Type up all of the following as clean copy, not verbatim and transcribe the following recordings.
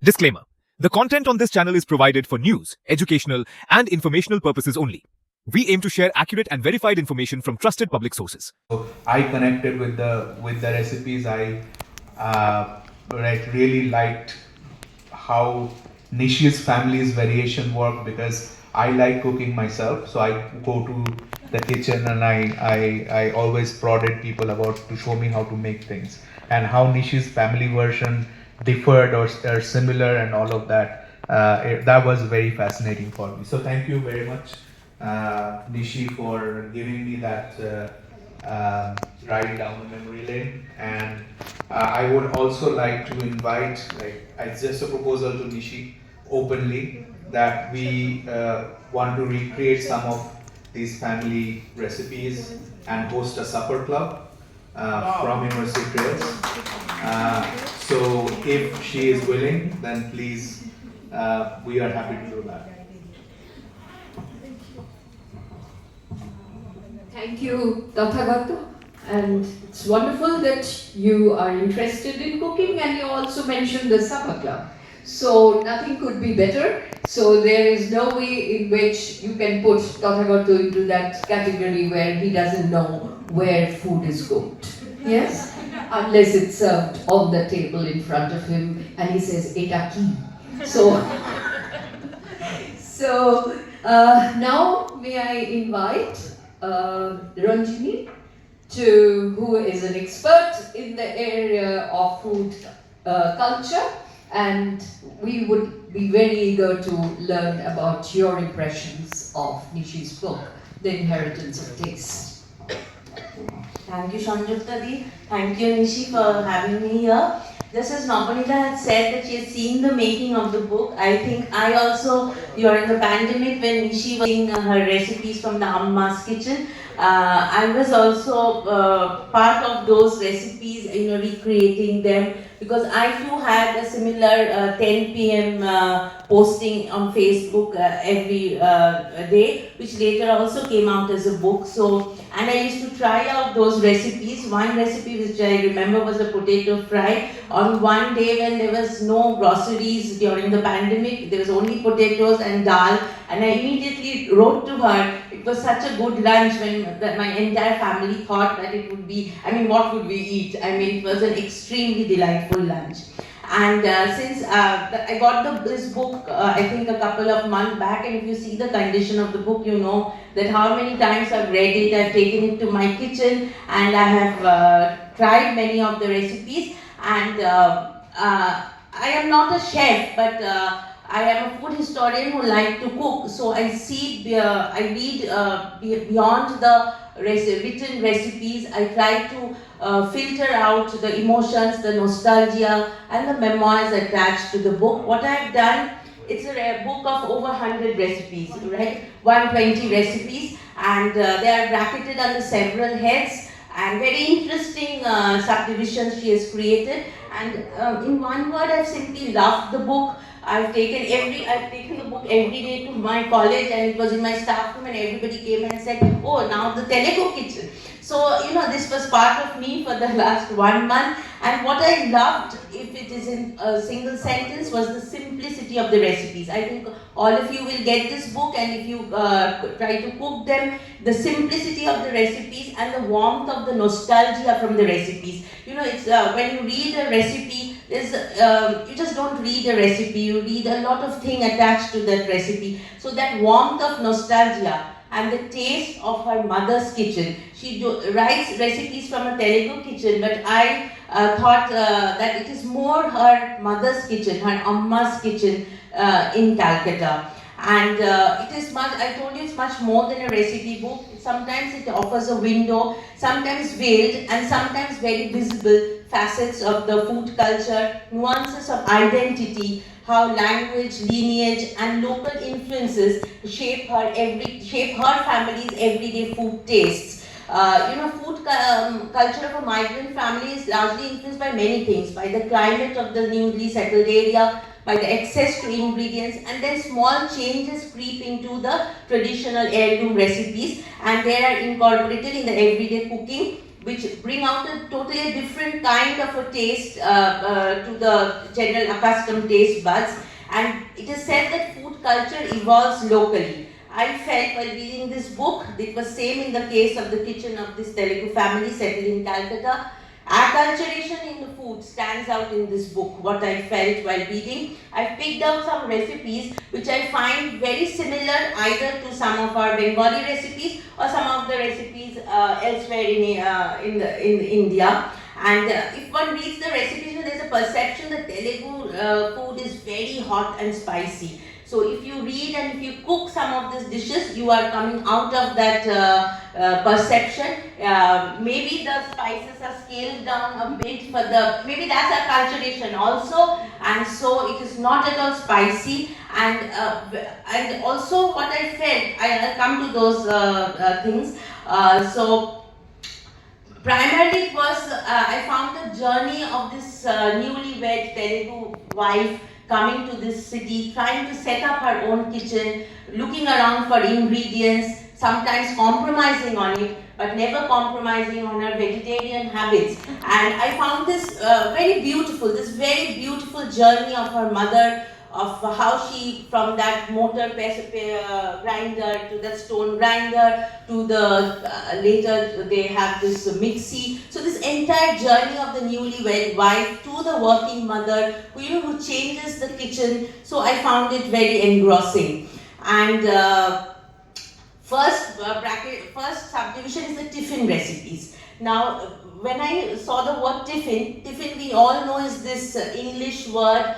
Disclaimer. The content on this channel is provided for news, educational, and informational purposes only. We aim to share accurate and verified information from trusted public sources. I connected with the recipes. Really liked how Nishi's family's variation work, because I like cooking myself. So I go to the kitchen and I always prodded people about to show me how to make things, and how Nishi's family version differed or similar and all of that. That was very fascinating for me. So thank you very much, Nishi, for giving me that ride down the memory lane. And I would also like to invite, it's just a proposal to Nishi openly, that we want to recreate some of these family recipes and host a supper club from University Trails. So if she is willing, then please, we are happy to do that. Thank you, Tathagata. And it's wonderful that you are interested in cooking, and you also mentioned the supper club. So nothing could be better. So there is no way in which you can put Tathagata into that category where he doesn't know where food is cooked. Yes? Unless it's served on the table in front of him and he says, "Eta ki." So now may I invite Ranjini, who is an expert in the area of food culture, and we would be very eager to learn about your impressions of Nishi's book, The Inheritance of Taste. Thank you, Sanjukta Di. Thank you, Nishi, for having me here. Just as Napanita had said that she has seen the making of the book, I think I also, during the pandemic, when Nishi was seeing her recipes from the Amma's kitchen, I was also part of those recipes, recreating them, because I too had a similar 10 p.m. Posting on Facebook every day, which later also came out as a book. So, and I used to try out those recipes. One recipe which I remember was a potato fry. On one day when there was no groceries during the pandemic, there was only potatoes and dal, and I immediately wrote to her. It was such a good lunch that my entire family thought that it would be, what would we eat? It was an extremely delightful lunch. And since I got this book, I think a couple of months back, and if you see the condition of the book, you know that how many times I've read it, I've taken it to my kitchen, and I have tried many of the recipes. And I am not a chef, but I am a food historian who like to cook. So I read beyond the written recipes. I try to filter out the emotions, the nostalgia, and the memoirs attached to the book. What I've done, it's a book of over 100 recipes, right? 120 recipes, and they are bracketed under several heads, and very interesting subdivisions she has created. And in one word, I've simply loved the book. I've taken the book every day to my college, and it was in my staff room, and everybody came and said, "Oh, now the Telugu kitchen." So, this was part of me for the last 1 month. And what I loved, if it is in a single sentence, was the simplicity of the recipes. I think all of you will get this book, and if you try to cook them, the simplicity of the recipes and the warmth of the nostalgia from the recipes. It's when you read a recipe, you just don't read a recipe, you read a lot of things attached to that recipe. So that warmth of nostalgia and the taste of her mother's kitchen. She writes recipes from a Telugu kitchen, but I thought that it is more her mother's kitchen, her Amma's kitchen in Calcutta. And it is much, I told you, it's much more than a recipe book. Sometimes it offers a window, sometimes veiled, and sometimes very visible facets of the food culture, nuances of identity, how language, lineage, and local influences shape her family's everyday food tastes. Food culture of a migrant family is largely influenced by many things, by the climate of the newly settled area, by the access to ingredients, and then small changes creep into the traditional heirloom recipes, and they are incorporated in the everyday cooking. which bring out a totally different kind of a taste to the general accustomed taste buds. And it is said that food culture evolves locally. I felt while reading this book, it was same in the case of the kitchen of this Telugu family settled in Calcutta. Acculturation in the food stands out in this book, what I felt while reading. I picked out some recipes which I find very similar either to some of our Bengali recipes or some of the recipes elsewhere in India. And if one reads the recipes, there's a perception that Telugu food is very hot and spicy. So if you read and if you cook some of these dishes, you are coming out of that perception. Maybe the spices are scaled down a bit for the, maybe that's acculturation also, and so it is not at all spicy. And also what I felt, I'll come to those things. So primarily it was, I found the journey of this newlywed Telugu wife coming to this city, trying to set up her own kitchen, looking around for ingredients, sometimes compromising on it, but never compromising on her vegetarian habits. And I found this very beautiful journey of her mother, of how she, from that mortar grinder to the stone grinder to the later they have this mixie. So this entire journey of the newlywed wife to the working mother who changes the kitchen. So I found it very engrossing. And first subdivision is the tiffin recipes. Now, when I saw the word tiffin we all know is this English word,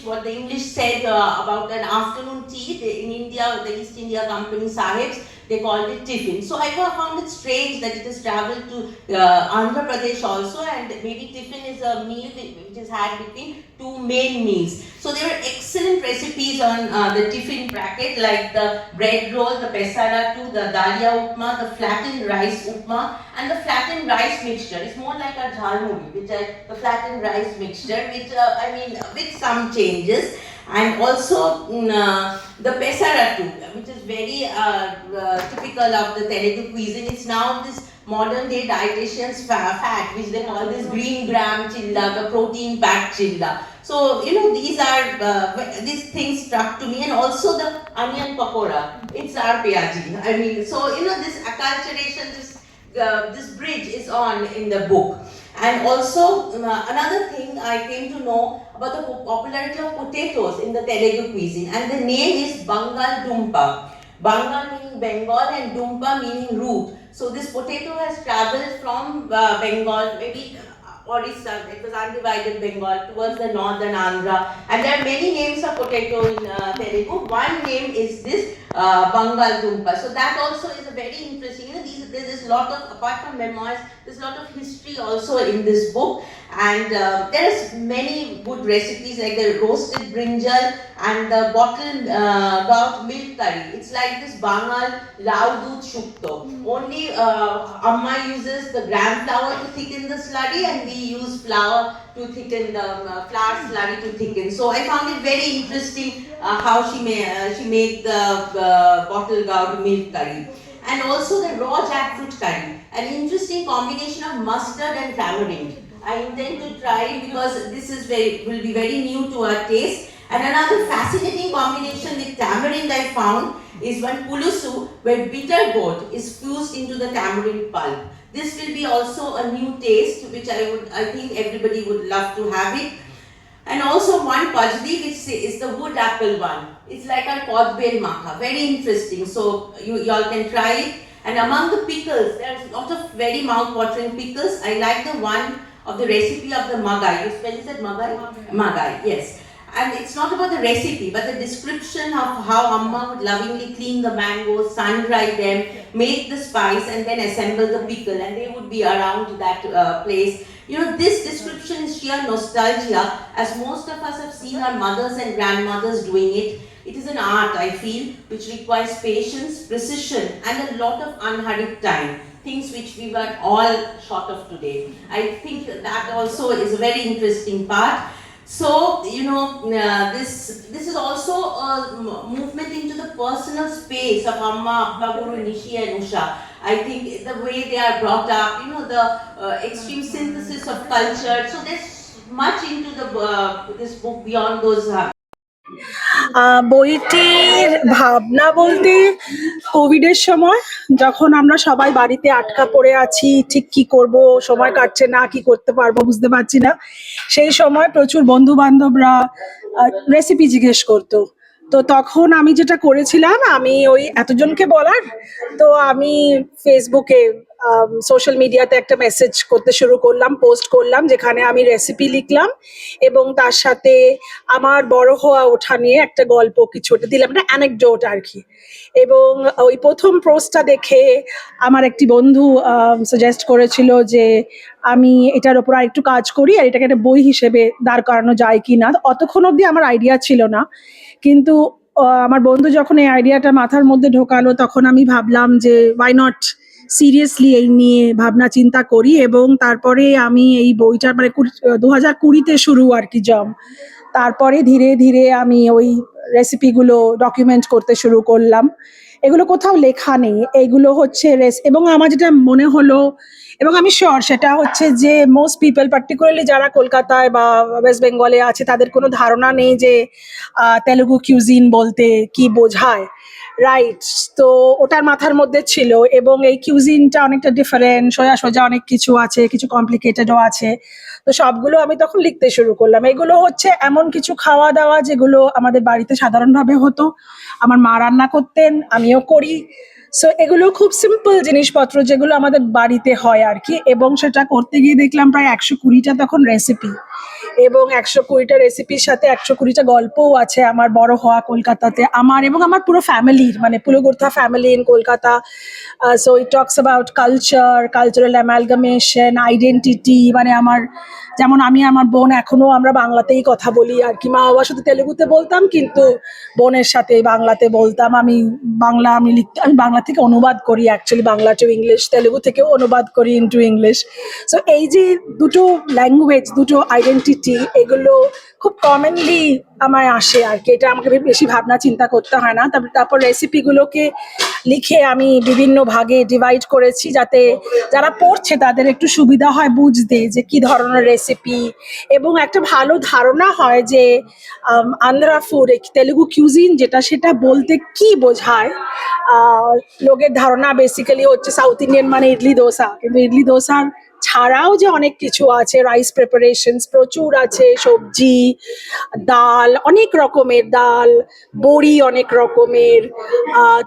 what the English said about an afternoon tea. In India, the East India Company Sahibs, they called it tiffin. So I found it strange that it has travelled to Andhra Pradesh also, and maybe tiffin is a meal which is had between two main meals. So there were excellent recipes on the tiffin bracket, like the bread roll, the pesaratu, the dalia upma, the flattened rice upma, and the flattened rice mixture. It's more like a jhalmuri, the flattened rice mixture, which with some changes. And also the pesaratu, which is very typical of the Telugu cuisine. It's now this modern day dietitian's fat, which they call this green gram chilla, the protein packed chilla. So these things struck to me, and also the onion pakora. It's our piyaji. So this acculturation, this bridge is on in the book. And also another thing I came to know about the popularity of potatoes in the Telugu cuisine, and the name is Bangal Dumpa. Bangal meaning Bengal and Dumpa meaning root. So this potato has travelled from Bengal, maybe Orissa, it was undivided Bengal, towards the northern Andhra. And there are many names of potato in Telugu. One name is this Bangal Dumpa. So that also is a very interesting, there's a lot of, apart from memoirs, there's a lot of history also in this book. And there's many good recipes like the roasted brinjal and the bottled goat milk curry. It's like this Bangal Laudut Shukto. Only Amma uses the gram flour to thicken the slurry, and we use flour to thicken the flour slurry to thicken. So I found it very interesting how she made the bottled goat milk curry. And also the raw jackfruit curry, an interesting combination of mustard and tamarind. I intend to try it because this will be very new to our taste. And another fascinating combination with tamarind I found is one pulusu, where bitter gourd is fused into the tamarind pulp. This will be also a new taste, which I think everybody would love to have it. And also one pajdi, which is the wood apple one. It's like a kodbel makha, very interesting. So you all can try it. And among the pickles, there's a lot of very mouth-watering pickles. I like the one of the recipe of the magai. You spell it magai? Magai, yes. And it's not about the recipe, but the description of how Amma would lovingly clean the mangoes, sun-dry them, make the spice, and then assemble the pickle, and they would be around that place. This description is sheer nostalgia, as most of us have seen our mothers and grandmothers doing it. It is an art, I feel, which requires patience, precision, and a lot of unhurried time. Things which we were all short of today. I think that also is a very interesting part. So, this is also a movement into the personal space of Amma, Appa Guru, Nishi and Usha. I think the way they are brought up, the extreme synthesis of culture. So there's much into this book beyond those. বইটির ভাবনা বলতে কোভিডের সময় যখন আমরা সবাই বাড়িতে আটকা পড়ে আছি, ঠিক কি করব, সময় কাটছে না, কি করতে পারবো বুঝতে পারছি না, সেই সময় প্রচুর বন্ধু বান্ধবরা রেসিপি জিজ্ঞেস করতো। তো তখন আমি যেটা করেছিলাম, আমি ওই এতজনকে বলার, তো আমি ফেসবুকে সোশ্যাল মিডিয়াতে একটা মেসেজ করতে শুরু করলাম, পোস্ট করলাম, যেখানে আমি রেসিপি লিখলাম এবং তার সাথে আমার বড় হওয়া ওঠা নিয়ে একটা গল্প কিছু ওটা দিলাম, একটা অ্যানেকডোট আর কি। এবং ওই প্রথম পোস্টটা দেখে আমার একটি বন্ধু সাজেস্ট করেছিল যে আমি এটার ওপর আর একটু কাজ করি আর এটাকে একটা বই হিসেবে দাঁড় করানো যায় কি না। অতক্ষণ অবধি আমার আইডিয়া ছিল না, কিন্তু আমার বন্ধু যখন এই আইডিয়াটা মাথার মধ্যে ঢোকালো তখন আমি ভাবলাম যে ওয়াই নট সিরিয়াসলি এই নিয়ে ভাবনা চিন্তা করি। এবং তারপরে আমি এই বইটা মানে 2020-তে শুরু আর কি জম, তারপরে ধীরে ধীরে আমি ওই রেসিপিগুলো ডকুমেন্ট করতে শুরু করলাম। এগুলো কোথাও লেখা নেই, এগুলো হচ্ছে এবং আমার যেটা মনে হলো, এবং আমি শিওর সেটা হচ্ছে যে মোস্ট পিপল পার্টিকুলারলি যারা কলকাতায় বা ওয়েস্ট বেঙ্গলে আছে তাদের কোনো ধারণা নেই যে তেলুগু কিউজিন বলতে কি বোঝায়, রাইট? তো ওটার মাথার মধ্যে ছিল, এবং এই কিউজিনটা অনেকটা ডিফারেন্ট, সোজা সোজা অনেক কিছু আছে, কিছু কমপ্লিকেটেডও আছে। তো সবগুলো আমি তখন লিখতে শুরু করলাম। এগুলো হচ্ছে এমন কিছু খাওয়া দাওয়া যেগুলো আমাদের বাড়িতে সাধারণভাবে হতো, আমার মা রান্না করতেন, আমিও করি। সো এগুলো খুব সিম্পল জিনিসপত্র যেগুলো আমাদের বাড়িতে হয় আর কি। এবং সেটা করতে গিয়ে দেখলাম প্রায় 120টা তখন রেসিপি, এবং 120টা রেসিপির সাথে 120টা গল্পও আছে আমার বড় হওয়া কলকাতাতে, আমার এবং আমার পুরো ফ্যামিলির, মানে Pulugurtha family in Kolkata. So it talks about culture, cultural amalgamation, identity, মানে আমার যেমন আমি আমার বোন এখনো আমরা বাংলাতেই কথা বলি আর কি। মা বাবার সাথে তেলেগুতে বলতাম, কিন্তু বোনের সাথে বাংলাতে বলতাম। আমি বাংলা থেকে অনুবাদ করি actually, Bangla to English, Telugu থেকেও অনুবাদ করি ইনটু ইংলিশ। সো এই যে দুটো ল্যাঙ্গুয়েজ, দুটো আইডেন্টিটি, এগুলো খুব কমনলি আমায় আসে আর কি। এটা আমাকে বেশি ভাবনা চিন্তা করতে হয় না। তারপর রেসিপিগুলোকে লিখে আমি বিভিন্ন ভাগে ডিভাইড করেছি, যাতে যারা পড়ছে তাদের একটু সুবিধা হয় বুঝতে যে কি ধরনের রেসিপি, এবং একটা ভালো ধারণা হয় যে আন্ধ্রা ফুড, তেলুগু কিউজিন যেটা, সেটা বলতে কি বোঝায়। লোকের ধারণা বেসিক্যালি হচ্ছে সাউথ ইন্ডিয়ান মানে ইডলি দোসা, কিন্তু ইডলি দোসার ছাড়াও যে অনেক কিছু আছে, রাইস প্রিপারেশনস প্রচুর আছে, সবজি, ডাল, অনেক রকমের ডাল, বড়ি অনেক রকমের,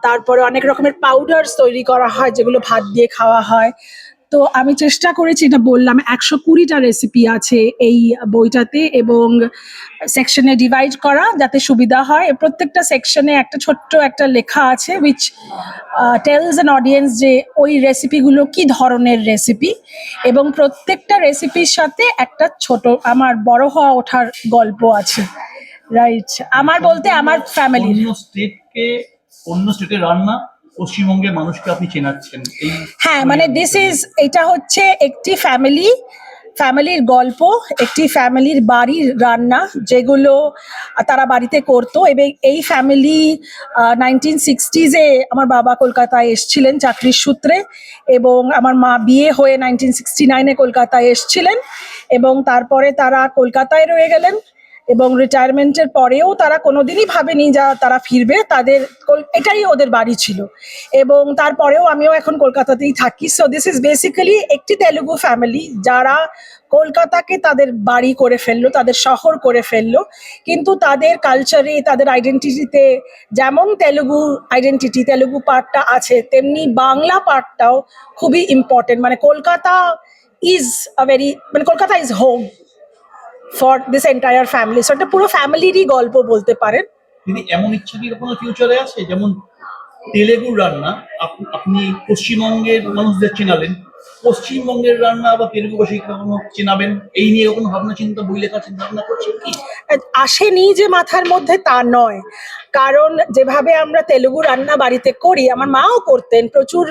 তারপরে অনেক রকমের পাউডারস তৈরি করা হয় যেগুলো ভাত দিয়ে খাওয়া হয়। তো আমি চেষ্টা করেছি, এটা বললাম 120টা রেসিপি আছে এই বইটাতে, এবং সেকশনে ডিভাইড করা যাতে সুবিধা হয়। প্রত্যেকটা সেকশনে একটা ছোট্ট একটা লেখা আছে উইচ টেলস অ্যান অডিয়েন্স যে ওই রেসিপিগুলো কি ধরনের রেসিপি, এবং প্রত্যেকটা রেসিপির সাথে একটা ছোট আমার বড় হওয়া ওঠার গল্প আছে, রাইট? আমার বলতে আমার ফ্যামিলির। অন্য স্টেটের রান্না পশ্চিমবঙ্গের মানুষকে আপনি চেনাচ্ছেন এই। হ্যাঁ, মানে এটা হচ্ছে একটি ফ্যামিলির গল্প, একটি ফ্যামিলির বাড়ির রান্না যেগুলো তারা বাড়িতে করতো। এবং এই ফ্যামিলি 1960s-এ আমার বাবা কলকাতায় এসছিলেন চাকরির সূত্রে, এবং আমার মা বিয়ে হয়ে 1969-এ কলকাতায় এসছিলেন, এবং তারপরে তারা কলকাতায় রয়ে গেলেন, এবং রিটায়ারমেন্টের পরেও তারা কোনোদিনই ভাবেনি যা তারা ফিরবে, তাদের এটাই ওদের বাড়ি ছিল। এবং তারপরেও আমিও এখন কলকাতাতেই থাকি। সো দিস ইজ বেসিক্যালি একটি তেলুগু ফ্যামিলি যারা কলকাতাকে তাদের বাড়ি করে ফেললো, তাদের শহর করে ফেললো, কিন্তু তাদের কালচারে, তাদের আইডেন্টিটিতে যেমন তেলুগু আইডেন্টিটি, তেলুগু পার্টটা আছে, তেমনি বাংলা পার্টটাও খুবই ইম্পর্টেন্ট। মানে Kolkata is home for this entire family. So এটা পুরো ফ্যামিলিরই গল্প বলতে পারেন। দিদি, এমন ইচ্ছা কি কোনো ফিউচারে আছে, যেমন তেলেগুর রান্না আপনি পশ্চিমবঙ্গের মানুষদের চেনাবেন, পশ্চিমবঙ্গের রান্না বা তেলুগুভাষী চেনাবেন, এই নিয়ে কোনো ভাবনা চিন্তা, বই লেখার চিন্তা ভাবনা করছেন কি? আসেনি যে মাথার মধ্যে, তা নয়। কারণ যেভাবে আমরা তেলুগু রান্না বাড়িতে করি, আমার মাও করতেন প্রচুর,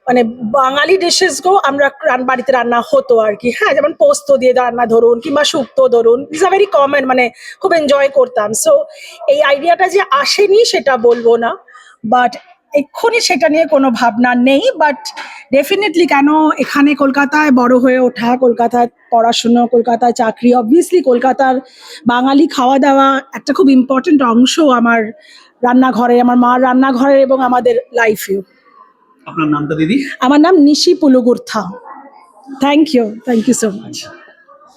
মানে বাঙালি ডিশেসকেও আমরা বাড়িতে রান্না হতো আর কি। হ্যাঁ, যেমন পোস্ত দিয়ে রান্না ধরুন, কিংবা শুক্তো ধরুন, ইটস আ ভেরি কমন, মানে খুব এনজয় করতাম। সো এই আইডিয়াটা যে আসেনি সেটা বলবো না, বাট এক্ষুনি সেটা নিয়ে কোনো ভাবনা নেই, বাট ডেফিনেটলি কেন এখানে কলকাতায় বড় হয়ে ওঠা, কলকাতায় পড়াশুনো, কলকাতায় চাকরি, অবভিয়াসলি কলকাতার বাঙালি খাওয়া দাওয়া একটা খুব ইম্পর্টেন্ট অংশ আমার রান্নাঘরে, আমার মার রান্নাঘরে এবং আমাদের লাইফেও। আপনার নামটা দিদি? আমার নাম Nishi Pulugurtha. Thank you so much.